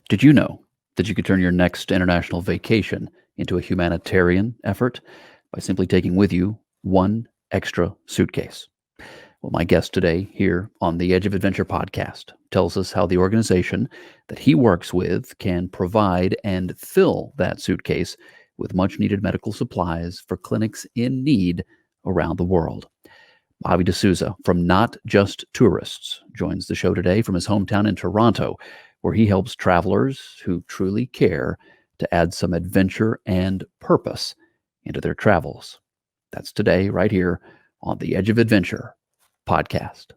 Did you know that you could turn your next international vacation into a humanitarian effort by simply taking with you one extra suitcase? Well, my guest today here on the Edge of Adventure podcast tells us how the organization that he works with can provide and fill that suitcase with much needed medical supplies for clinics in need around the world. Bobby D'Souza from Not Just Tourists joins the show today from his hometown in Toronto, where he helps travelers who truly care to add some adventure and purpose into their travels. That's today, right here on the Edge of Adventure podcast.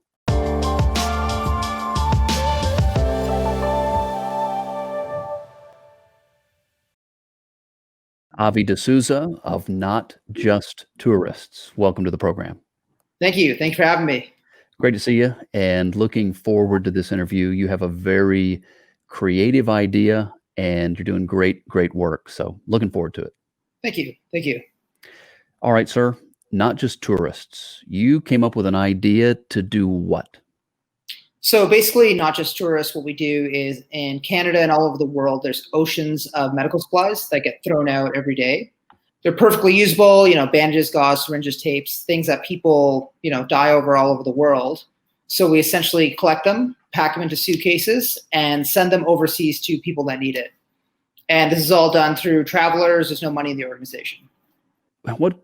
Avi D'Souza of Not Just Tourists. Welcome to the program. Thank you. Thanks for having me. Great to see you and looking forward to this interview. You have a very creative idea and you're doing great work. So looking forward to it. Thank you. Thank you. All right, sir. Not Just Tourists. You came up with an idea to do what? So basically, Not Just Tourists, what we do is in Canada and all over the world, there's oceans of medical supplies that get thrown out every day. They're perfectly usable, bandages, gauze, syringes, tapes, things that people, die over all over the world. So we essentially collect them, pack them into suitcases, and send them overseas to people that need it. And this is all done through travelers. There's no money in the organization. What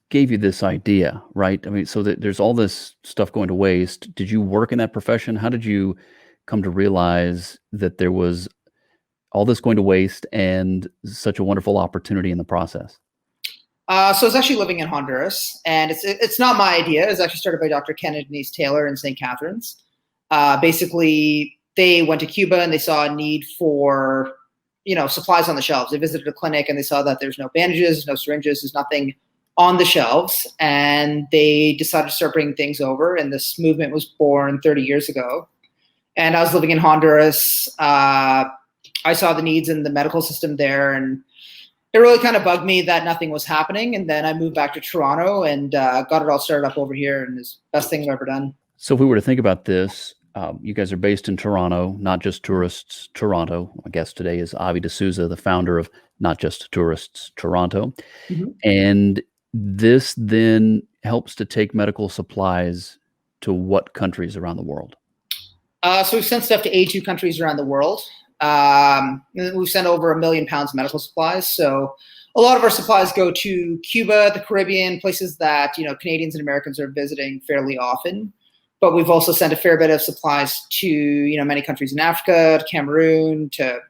gave you this idea, right? I mean, so that there's all this stuff going to waste. Did you work in that profession? How did you come to realize that there was all this going to waste and such a wonderful opportunity in the process? So I was actually living in Honduras, and it's not my idea. It was actually started by Dr. Ken and Denise Taylor in St. Catharines. Basically, they went to Cuba and they saw a need for, supplies on the shelves. They visited a clinic and they saw that there's no bandages, no syringes, there's nothing on the shelves, and they decided to start bringing things over. And this movement was born 30 years ago. And I was living in Honduras. I saw the needs in the medical system there, and it really kind of bugged me that nothing was happening. And then I moved back to Toronto and got it all started up over here, and it's the best thing I've ever done. So if we were to think about this, you guys are based in Toronto, Not Just Tourists Toronto. My guest today is Avi D'Souza, the founder of Not Just Tourists Toronto. Mm-hmm. And this then helps to take medical supplies to what countries around the world? So we've sent stuff to 82 countries around the world. We've sent over 1 million pounds of medical supplies. So a lot of our supplies go to Cuba, the Caribbean, places that, Canadians and Americans are visiting fairly often. But we've also sent a fair bit of supplies to, many countries in Africa, to Cameroon, to,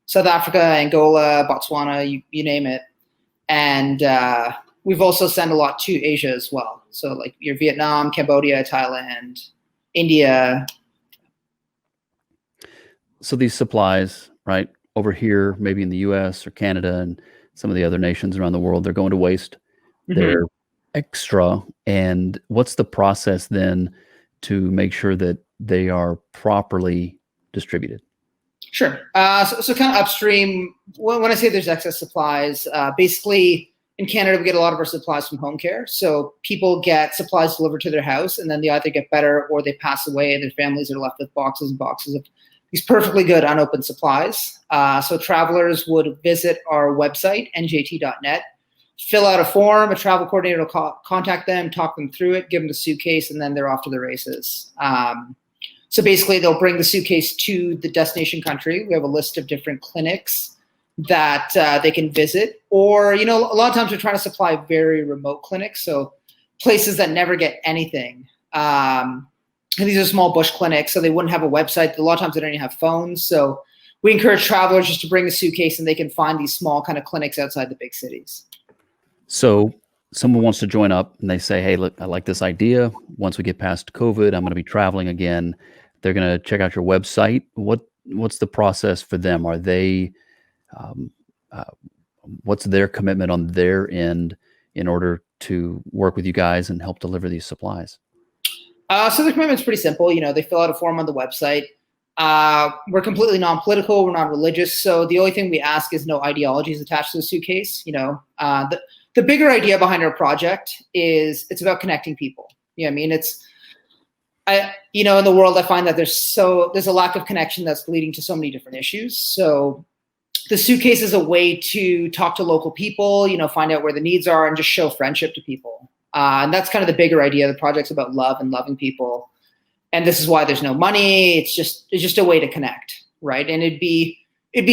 South Africa, Angola, Botswana, you name it. And we've also sent a lot to Asia as well. So like your Vietnam, Cambodia, Thailand, India. So these supplies, right, over here, maybe in the US or Canada and some of the other nations around the world, they're going to waste. Mm-hmm. They're extra. And what's the process then to make sure that they are properly distributed? Sure. So kind of upstream, when I say there's excess supplies, basically in Canada, we get a lot of our supplies from home care. So people get supplies delivered to their house, and then they either get better or they pass away, and their families are left with boxes and boxes of these perfectly good unopened supplies. So travelers would visit our website, njt.net, fill out a form, a travel coordinator will contact them, talk them through it, give them the suitcase, and then they're off to the races. So basically, they'll bring the suitcase to the destination country. We have a list of different clinics that they can visit. Or, a lot of times we're trying to supply very remote clinics, so places that never get anything. And these are small bush clinics, so they wouldn't have a website. A lot of times they don't even have phones. So we encourage travelers just to bring a suitcase, and they can find these small kind of clinics outside the big cities. So someone wants to join up and they say, hey, look, I like this idea. Once we get past COVID, I'm going to be traveling again. They're going to check out your website. What's the process for them? Are they, what's their commitment on their end in order to work with you guys and help deliver these supplies? So the commitment's pretty simple. They fill out a form on the website. We're completely non-political. We're non-religious. So the only thing we ask is no ideologies attached to the suitcase. The bigger idea behind our project is it's about connecting people. It's in the world, I find that there's a lack of connection that's leading to so many different issues. So the suitcase is a way to talk to local people, find out where the needs are and just show friendship to people. And that's kind of the bigger idea. The project's about love and loving people. And this is why there's no money. It's just a way to connect, right? And it'd be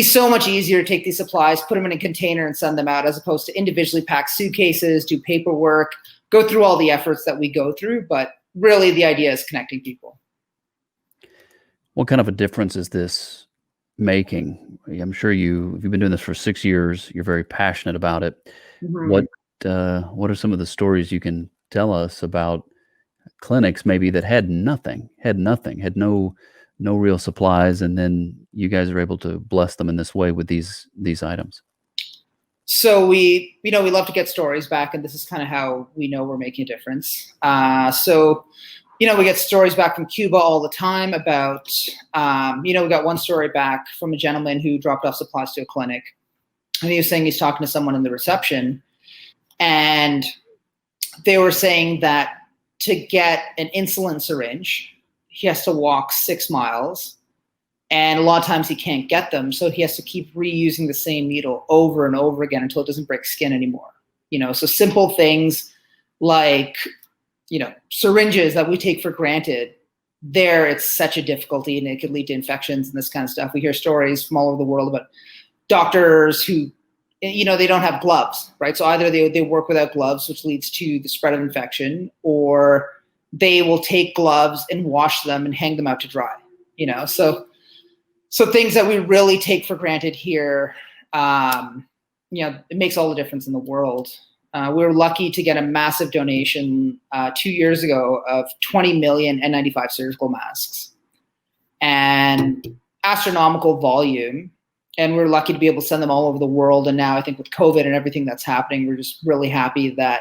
so much easier to take these supplies, put them in a container and send them out, as opposed to individually pack suitcases, do paperwork, go through all the efforts that we go through. But really the idea is connecting people. What kind of a difference is this making? I'm sure you've been doing this for 6 years. You're very passionate about it. Mm-hmm. What are some of the stories you can tell us about clinics maybe that had no real supplies, and then you guys are able to bless them in this way with these items? So we love to get stories back, and this is kind of how we know we're making a difference. We get stories back from Cuba all the time about, we got one story back from a gentleman who dropped off supplies to a clinic, and he was saying he's talking to someone in the reception, and they were saying that to get an insulin syringe, he has to walk 6 miles, and a lot of times he can't get them. So he has to keep reusing the same needle over and over again until it doesn't break skin anymore. So simple things like, syringes that we take for granted, there it's such a difficulty, and it could lead to infections and this kind of stuff. We hear stories from all over the world about doctors who, they don't have gloves, right? So either they work without gloves, which leads to the spread of infection, or they will take gloves and wash them and hang them out to dry, So things that we really take for granted here, it makes all the difference in the world. We were lucky to get a massive donation 2 years ago of 20 million N95 surgical masks, and astronomical volume. And we're lucky to be able to send them all over the world. And now I think with COVID and everything that's happening, we're just really happy that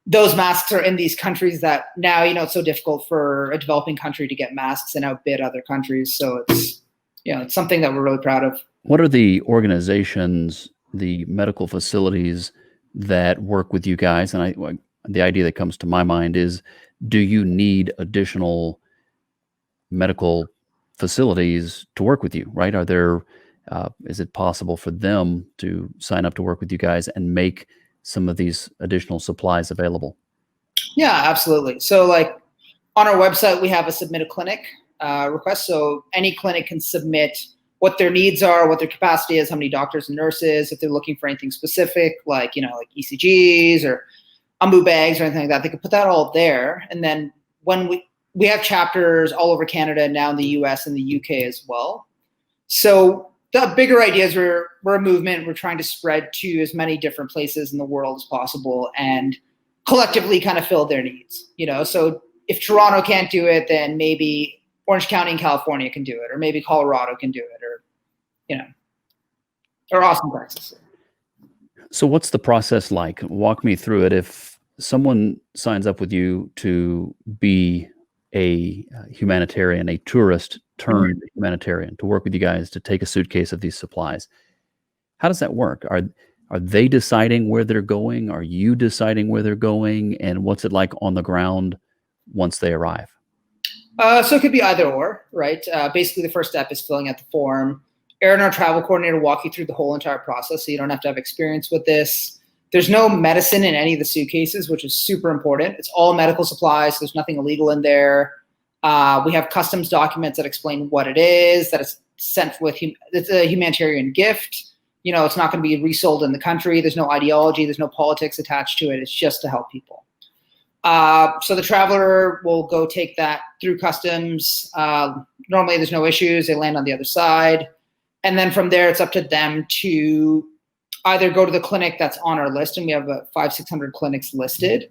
those masks are in these countries that now, it's so difficult for a developing country to get masks and outbid other countries. So it's something that we're really proud of. What are the organizations, the medical facilities that work with you guys? And the idea that comes to my mind is, do you need additional medical facilities to work with you, right? Is it possible for them to sign up to work with you guys and make some of these additional supplies available? Yeah, absolutely. So on our website, we have a submit a clinic request. So any clinic can submit what their needs are, what their capacity is, how many doctors and nurses, if they're looking for anything specific, like ECGs or umbu bags or anything like that, they can put that all there. And then when we have chapters all over Canada, now in the US and the UK as well. So the bigger idea is we're a movement. We're trying to spread to as many different places in the world as possible and collectively kind of fill their needs. So if Toronto can't do it, then maybe Orange County in California can do it, or maybe Colorado can do it, or Austin, Texas. So what's the process like? Walk me through it. If someone signs up with you to be a humanitarian, a tourist turned humanitarian, to work with you guys to take a suitcase of these supplies, how does that work? Are they deciding where they're going? Are you deciding where they're going? And what's it like on the ground once they arrive? So it could be either or, right? Basically, the first step is filling out the form. Erin, our travel coordinator, will walk you through the whole entire process, so you don't have to have experience with this. There's no medicine in any of the suitcases, which is super important. It's all medical supplies. So there's nothing illegal in there. We have customs documents that explain what it is, that it's sent with, it's a humanitarian gift. It's not going to be resold in the country. There's no ideology. There's no politics attached to it. It's just to help people. So the traveler will go take that through customs. Normally there's no issues. They land on the other side. And then from there, it's up to them to either go to the clinic that's on our list, and we have 500-600 clinics listed,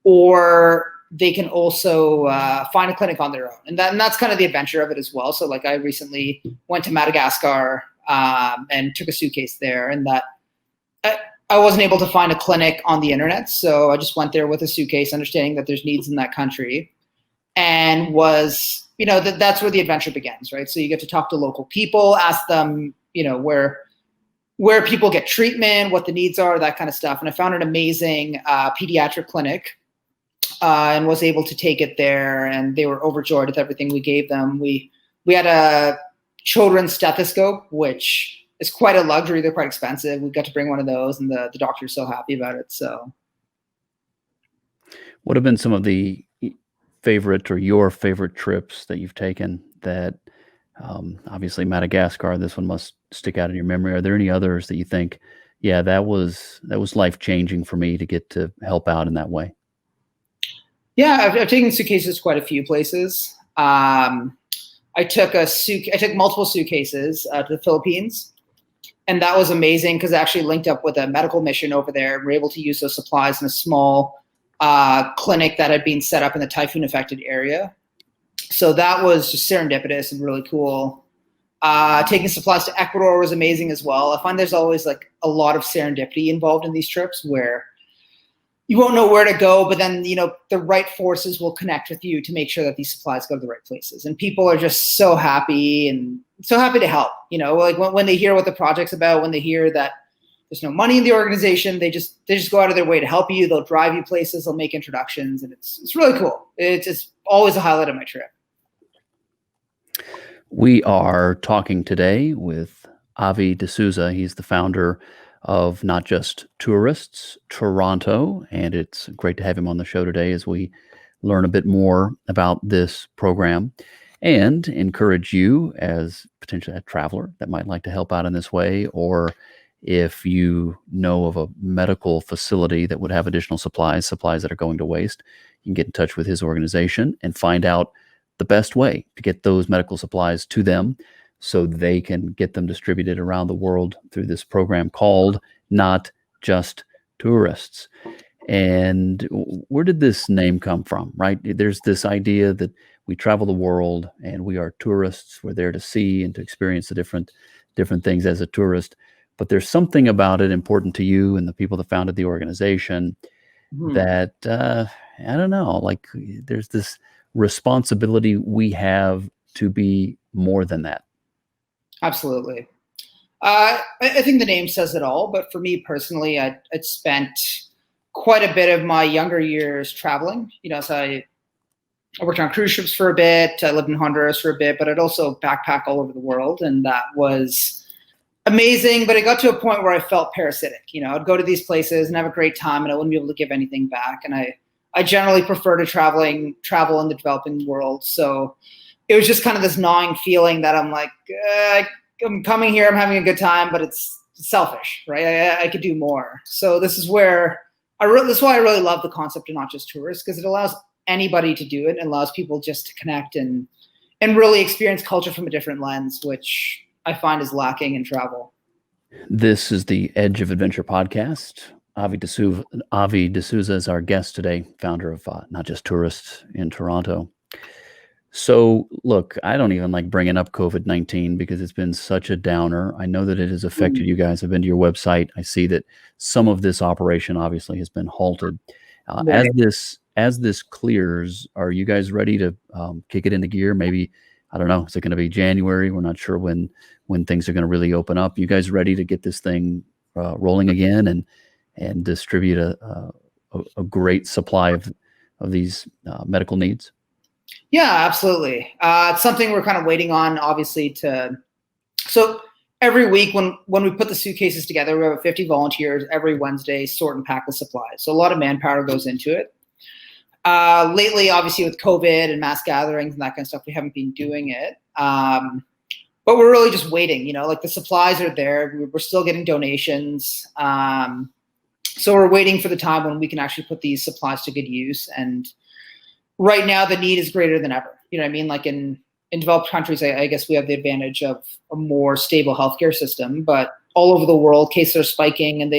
or they can also find a clinic on their own. And that's kind of the adventure of it as well. So I recently went to Madagascar and took a suitcase there, and that I wasn't able to find a clinic on the internet. So I just went there with a suitcase, understanding that there's needs in that country, and that's where the adventure begins, right? So you get to talk to local people, ask them, where people get treatment, what the needs are, that kind of stuff. And I found an amazing pediatric clinic and was able to take it there, and they were overjoyed with everything we gave them. We had a children's stethoscope, which is quite a luxury. They're quite expensive. We got to bring one of those, and the doctor's so happy about it. So, what have been some of the favorite or your favorite trips that you've taken that obviously Madagascar, this one must stick out in your memory. Are there any others that you think, yeah, that was life-changing for me to get to help out in that way? Yeah, I've taken suitcases quite a few places. I took multiple suitcases to the Philippines, and that was amazing because I actually linked up with a medical mission over there, and we're able to use those supplies in a small clinic that had been set up in the typhoon-affected area. So that was just serendipitous and really cool. Taking supplies to Ecuador was amazing as well. I find there's always like a lot of serendipity involved in these trips where you won't know where to go, but then, the right forces will connect with you to make sure that these supplies go to the right places. And people are just so happy to help, like when they hear what the project's about, when they hear that there's no money in the organization, they just go out of their way to help you. They'll drive you places, they'll make introductions, and it's really cool. It's always a highlight of my trip. We are talking today with Avi D'Souza. He's the founder of Not Just Tourists Toronto, and it's great to have him on the show today as we learn a bit more about this program and encourage you as potentially a traveler that might like to help out in this way, or if you know of a medical facility that would have additional supplies that are going to waste, you can get in touch with his organization and find out the best way to get those medical supplies to them so they can get them distributed around the world through this program called Not Just Tourists. And where did this name come from, right? There's this idea that we travel the world and we are tourists. We're there to see and to experience the different things as a tourist. But there's something about it important to you and the people that founded the organization that, I don't know, like there's this responsibility we have to be more than that. Absolutely. I think the name says it all, but for me personally, I'd spent quite a bit of my younger years traveling. So I worked on cruise ships for a bit. I lived in Honduras for a bit, but I'd also backpack all over the world, and that was amazing. But it got to a point where I felt parasitic. I'd go to these places and have a great time, and I wouldn't be able to give anything back. And I generally prefer to travel in the developing world. So it was just kind of this gnawing feeling that I'm like, I'm coming here, I'm having a good time, but it's selfish, right? I could do more. So this is where this is why I really love the concept of Not Just Tourists, because it allows anybody to do it and allows people just to connect and really experience culture from a different lens, which I find is lacking in travel. This is the Edge of Adventure podcast. Avi D'Souza is our guest today, founder of Not Just Tourists in Toronto. So, look, I don't even like bringing up COVID-19 because it's been such a downer. I know that it has affected you guys. I've been to your website. I see that some of this operation obviously has been halted. Right. As this clears, are you guys ready to kick it into gear? Maybe, I don't know, is it going to be January? We're not sure when things are going to really open up. You guys ready to get this thing rolling again and distribute a great supply of these medical needs? Yeah, absolutely. It's something we're kind of waiting on, obviously, so every week when we put the suitcases together, we have 50 volunteers every Wednesday sort and pack the supplies. So a lot of manpower goes into it. Lately, obviously, with COVID and mass gatherings and that kind of stuff, we haven't been doing it. But we're really just waiting, like the supplies are there. We're still getting donations. So we're waiting for the time when we can actually put these supplies to good use. And right now, the need is greater than ever. You know what I mean? Like in developed countries, I guess we have the advantage of a more stable healthcare system. But all over the world, cases are spiking, and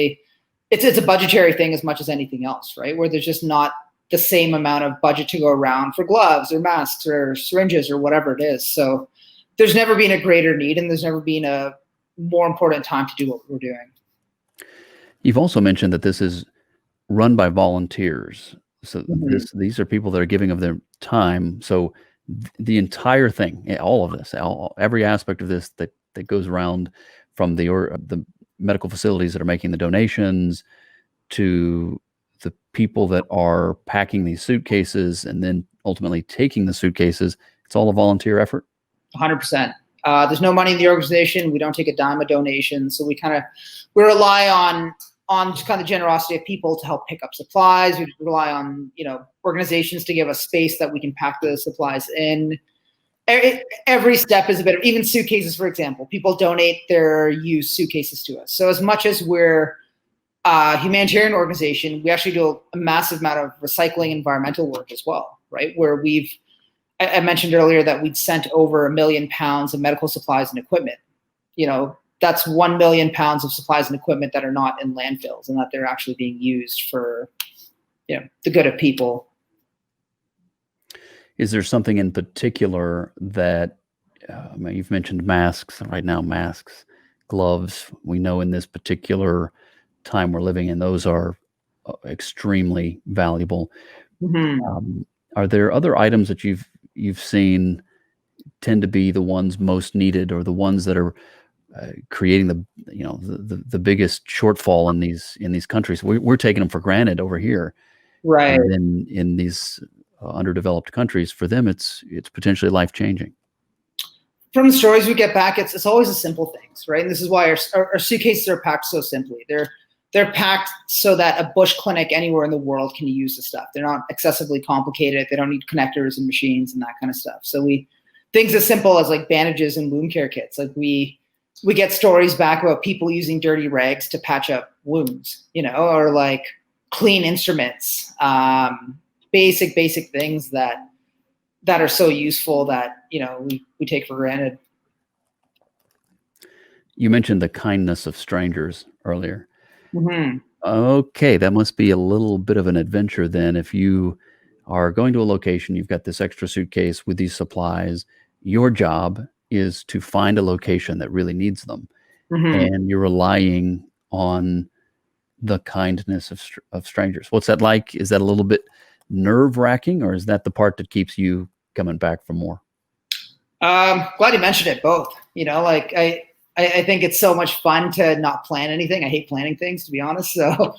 it's a budgetary thing as much as anything else, right? Where there's just not the same amount of budget to go around for gloves or masks or syringes or whatever it is. So there's never been a greater need, and there's never been a more important time to do what we're doing. You've also mentioned that this is run by volunteers. So these are people that are giving of their time. So the entire thing, all of this, every aspect of this that goes around, from the medical facilities that are making the donations to the people that are packing these suitcases and then ultimately taking the suitcases, it's all a volunteer effort? 100%. There's no money in the organization. We don't take a dime of donation. So we rely on just kind of the generosity of people to help pick up supplies. We rely on, organizations to give us space that we can pack the supplies in. Every step is a bit of, even suitcases, for example, people donate their used suitcases to us. So as much as we're a humanitarian organization, we actually do a massive amount of recycling environmental work as well, right? Where I mentioned earlier that we'd sent over 1 million pounds of medical supplies and equipment. That's 1 million pounds of supplies and equipment that are not in landfills and that they're actually being used for, the good of people. Is there something in particular that, you've mentioned masks right now, masks, gloves, we know in this particular time we're living in, those are extremely valuable. Mm-hmm. Are there other items that you've seen tend to be the ones most needed, or the ones that are creating the biggest shortfall in these countries? We're taking them for granted over here, Right. and then in these underdeveloped countries, for them it's potentially life changing. From the stories we get back, it's always the simple things, right? And this is why our suitcases are packed so simply. They're packed so that a bush clinic anywhere in the world can use the stuff. They're not excessively complicated. They don't need connectors and machines and that kind of stuff. So things as simple as like bandages and wound care kits. Like we get stories back about people using dirty rags to patch up wounds, or like clean instruments, basic things that are so useful that, we take for granted. You mentioned the kindness of strangers earlier. Mm-hmm. Okay, that must be a little bit of an adventure then. If you are going to a location, you've got this extra suitcase with these supplies, your job is to find a location that really needs them. Mm-hmm. And you're relying on the kindness of strangers. What's that like? Is that a little bit nerve-wracking, or is that the part that keeps you coming back for more? Glad you mentioned it both. I think it's so much fun to not plan anything. I hate planning things, to be honest. So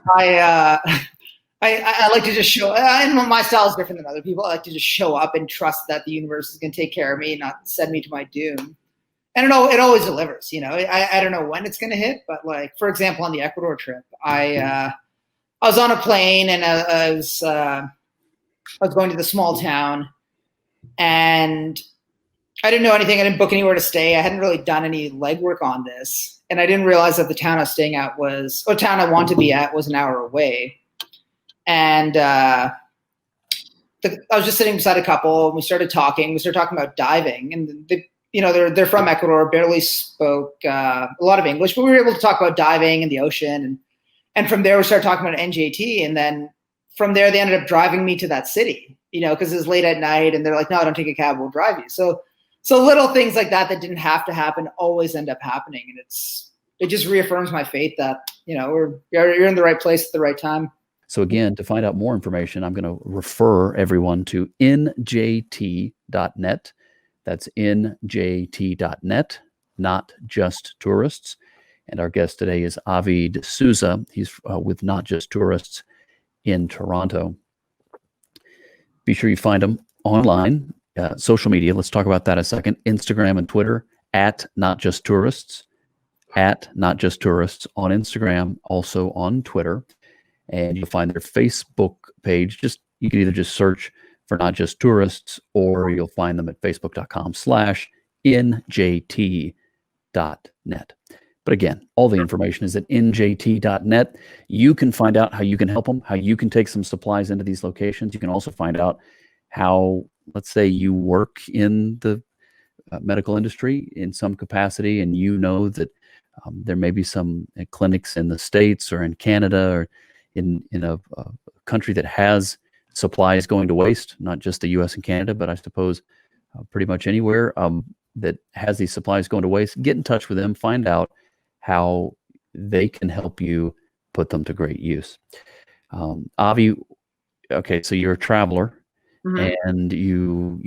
I like to just show, and my style is different than other people. I like to just show up and trust that the universe is going to take care of me, not send me to my doom. And it always delivers. I don't know when it's going to hit, but like, for example, on the Ecuador trip, I was on a plane and I was going to the small town, and I didn't know anything. I didn't book anywhere to stay. I hadn't really done any legwork on this. And I didn't realize that the town I was staying at town I wanted to be at was an hour away. And I was just sitting beside a couple, and we started talking. We started talking about diving. And they're from Ecuador, barely spoke a lot of English, but we were able to talk about diving and the ocean. And from there, we started talking about NJT. And then from there, they ended up driving me to that city, because it was late at night. And they're like, no, don't take a cab, we'll drive you. So little things like that didn't have to happen always end up happening. And it just reaffirms my faith that, you're in the right place at the right time. So again, to find out more information, I'm going to refer everyone to njt.net. That's njt.net, not just tourists. And our guest today is Avi D'Souza. He's with Not Just Tourists in Toronto. Be sure you find him online. Social media, let's talk about that a second. Instagram and Twitter, at Not Just Tourists, at Not Just Tourists on Instagram, also on Twitter. And you'll find their Facebook page. You can either just search for Not Just Tourists, or you'll find them at facebook.com/njt.net. But again, all the information is at njt.net. You can find out how you can help them, how you can take some supplies into these locations. You can also find out how, let's say you work in the medical industry in some capacity, and that there may be some clinics in the States or in Canada or in a country that has supplies going to waste, not just the U.S. and Canada, but I suppose pretty much anywhere that has these supplies going to waste. Get in touch with them, find out how they can help you put them to great use. Avi, okay, so you're a traveler. Mm-hmm. And you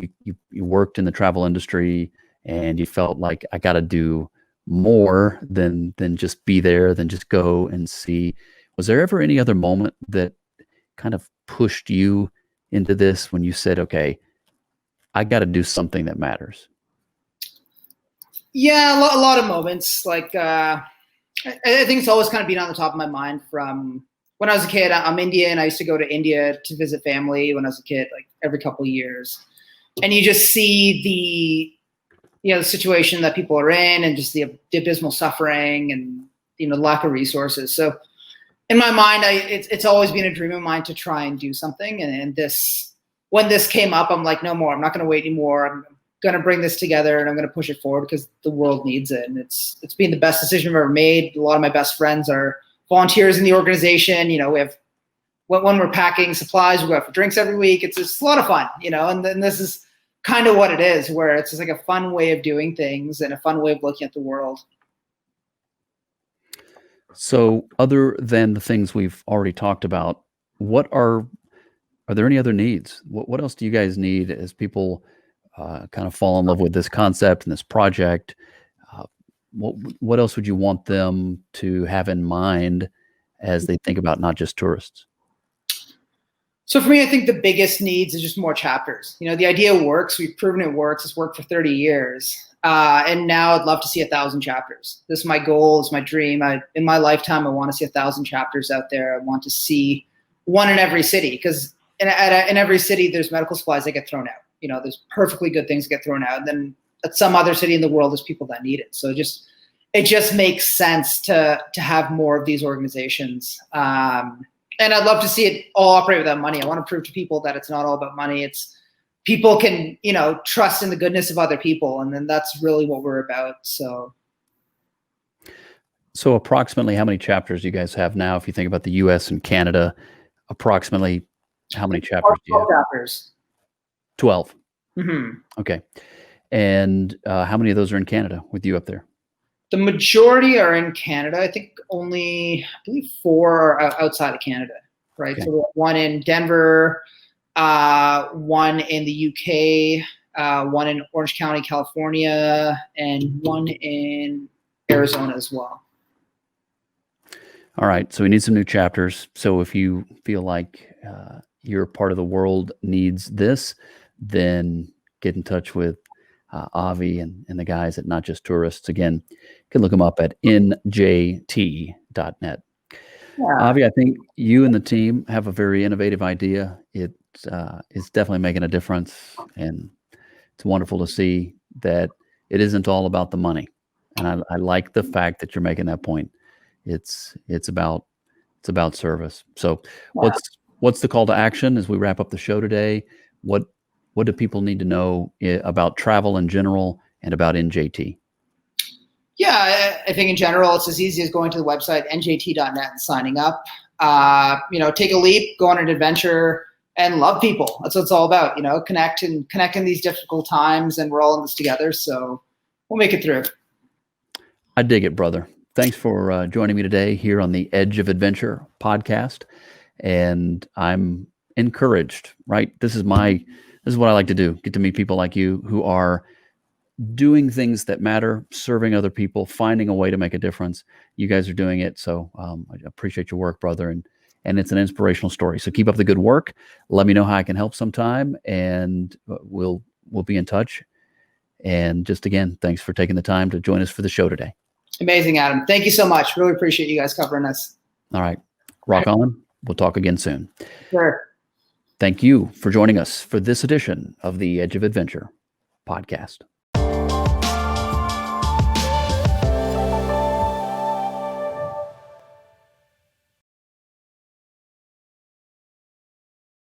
worked in the travel industry, and you felt like, I got to do more than just be there, than just go and see. Was there ever any other moment that kind of pushed you into this when you said, okay, I got to do something that matters? Yeah, a lot of moments. Like, I think it's always kind of been on the top of my mind from when I was a kid. I'm Indian. I used to go to India to visit family when I was a kid, like every couple of years. And you just see the situation that people are in, and just the abysmal suffering, and the lack of resources. So in my mind, it's always been a dream of mine to try and do something. And when this came up, I'm like, no more. I'm not going to wait anymore. I'm going to bring this together, and I'm going to push it forward because the world needs it. And it's been the best decision I've ever made. A lot of my best friends are volunteers in the organization. We have, when we're packing supplies, we go out for drinks every week. It's just a lot of fun, and then this is kind of what it is, where it's just like a fun way of doing things and a fun way of looking at the world. So other than the things we've already talked about, are there any other needs? What else do you guys need as people kind of fall in love with this concept and this project? Uh, what else would you want them to have in mind as they think about not just tourists? So for me, I think the biggest needs is just more chapters. The idea works. We've proven it works. It's worked for 30 years. And now I'd love to see 1,000 chapters. This is my goal. It's my dream. In my lifetime, I want to see 1,000 chapters out there. I want to see one in every city, because in every city, there's medical supplies that get thrown out. There's perfectly good things that get thrown out. And then at some other city in the world, there's people that need it. So it just makes sense to have more of these organizations. And I'd love to see it all operate without money. I want to prove to people that it's not all about money. It's people can, trust in the goodness of other people. And then that's really what we're about. So approximately how many chapters do you guys have now? If you think about the US and Canada, approximately how many chapters do you have? 12 chapters. 12. Mm-hmm. Okay. And how many of those are in Canada with you up there? The majority are in Canada. I think only, I believe, 4 are outside of Canada, right? Okay. So we have one in Denver, one in the UK, one in Orange County, California, and one in Arizona as well. All right. So we need some new chapters. So if you feel like your part of the world needs this, then get in touch with Avi and the guys at Not Just Tourists. Again, you can look them up at njt.net. Yeah. Avi, I think you and the team have a very innovative idea. It's definitely making a difference, and it's wonderful to see that it isn't all about the money. And I like the fact that you're making that point. It's about service. So yeah. What's the call to action as we wrap up the show today? What do people need to know about travel in general and about NJT? Yeah, I think in general, it's as easy as going to the website, njt.net, and signing up. Take a leap, go on an adventure, and love people. That's what it's all about, connect in these difficult times, and we're all in this together, so we'll make it through. I dig it, brother. Thanks for joining me today here on the Edge of Adventure podcast. And I'm encouraged, right? This is what I like to do. Get to meet people like you who are doing things that matter, serving other people, finding a way to make a difference. You guys are doing it. So I appreciate your work, brother. And it's an inspirational story. So keep up the good work. Let me know how I can help sometime, and we'll be in touch. And just again, thanks for taking the time to join us for the show today. Amazing, Adam. Thank you so much. Really appreciate you guys covering us. All right. Rock on. We'll talk again soon. Sure. Thank you for joining us for this edition of the Edge of Adventure podcast.